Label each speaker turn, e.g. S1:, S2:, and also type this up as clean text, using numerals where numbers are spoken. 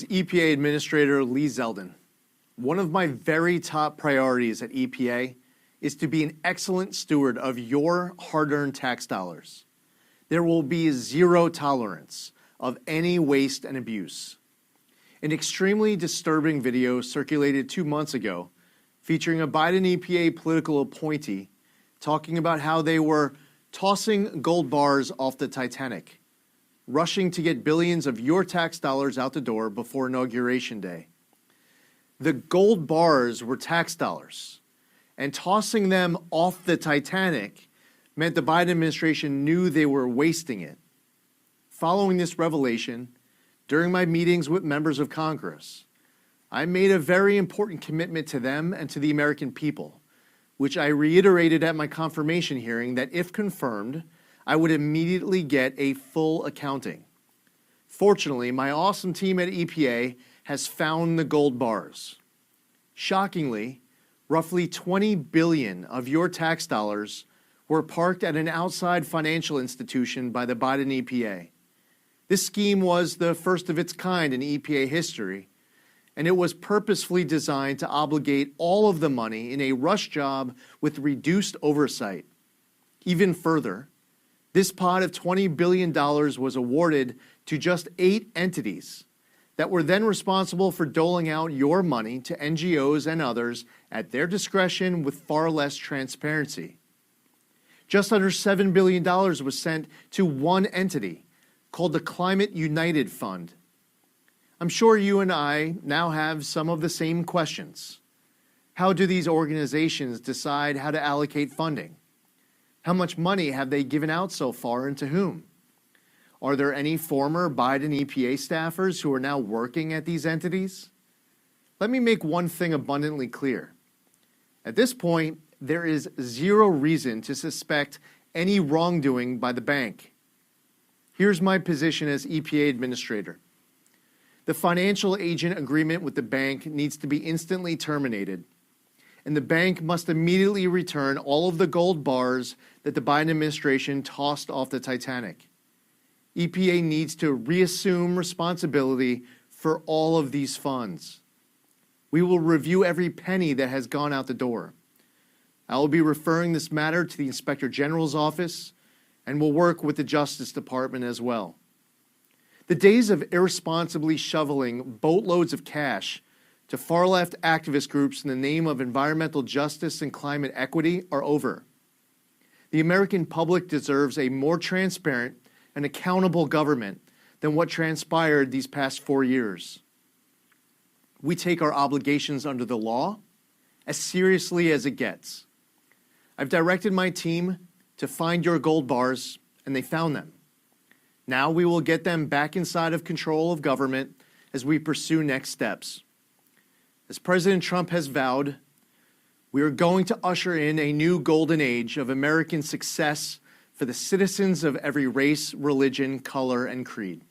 S1: is EPA Administrator Lee Zeldin. One of my very top priorities at EPA is to be an excellent steward of your hard-earned tax dollars. There will be zero tolerance of any waste and abuse. An extremely disturbing video circulated 2 months ago featuring a Biden EPA political appointee talking about how they were tossing gold bars off the Titanic, rushing to get billions of your tax dollars out the door before Inauguration Day. The gold bars were tax dollars, and tossing them off the Titanic meant the Biden administration knew they were wasting it. Following this revelation, during my meetings with members of Congress, I made a very important commitment to them and to the American people, which I reiterated at my confirmation hearing that if confirmed, I would immediately get a full accounting. Fortunately, my awesome team at EPA has found the gold bars. Shockingly, roughly $20 billion of your tax dollars were parked at an outside financial institution by the Biden EPA. This scheme was the first of its kind in EPA history, and it was purposefully designed to obligate all of the money in a rush job with reduced oversight. Even further, this pot of $20 billion was awarded to just 8 entities that were then responsible for doling out your money to NGOs and others at their discretion with far less transparency. Just under $7 billion was sent to one entity called the Climate United Fund. I'm sure you and I now have some of the same questions. How do these organizations decide how to allocate funding? How much money have they given out so far and to whom? Are there any former Biden EPA staffers who are now working at these entities? Let me make one thing abundantly clear. At this point, there is zero reason to suspect any wrongdoing by the bank. Here's my position as EPA Administrator. The financial agent agreement with the bank needs to be instantly terminated, and the bank must immediately return all of the gold bars that the Biden administration tossed off the Titanic. EPA needs to reassume responsibility for all of these funds. We will review every penny that has gone out the door. I will be referring this matter to the Inspector General's office and will work with the Justice Department as well. The days of irresponsibly shoveling boatloads of cash to far-left activist groups in the name of environmental justice and climate equity are over. The American public deserves a more transparent and accountable government than what transpired these past 4 years. We take our obligations under the law as seriously as it gets. I've directed my team to find your gold bars, and they found them. Now we will get them back inside of control of government as we pursue next steps. As President Trump has vowed, we are going to usher in a new golden age of American success for the citizens of every race, religion, color, and creed.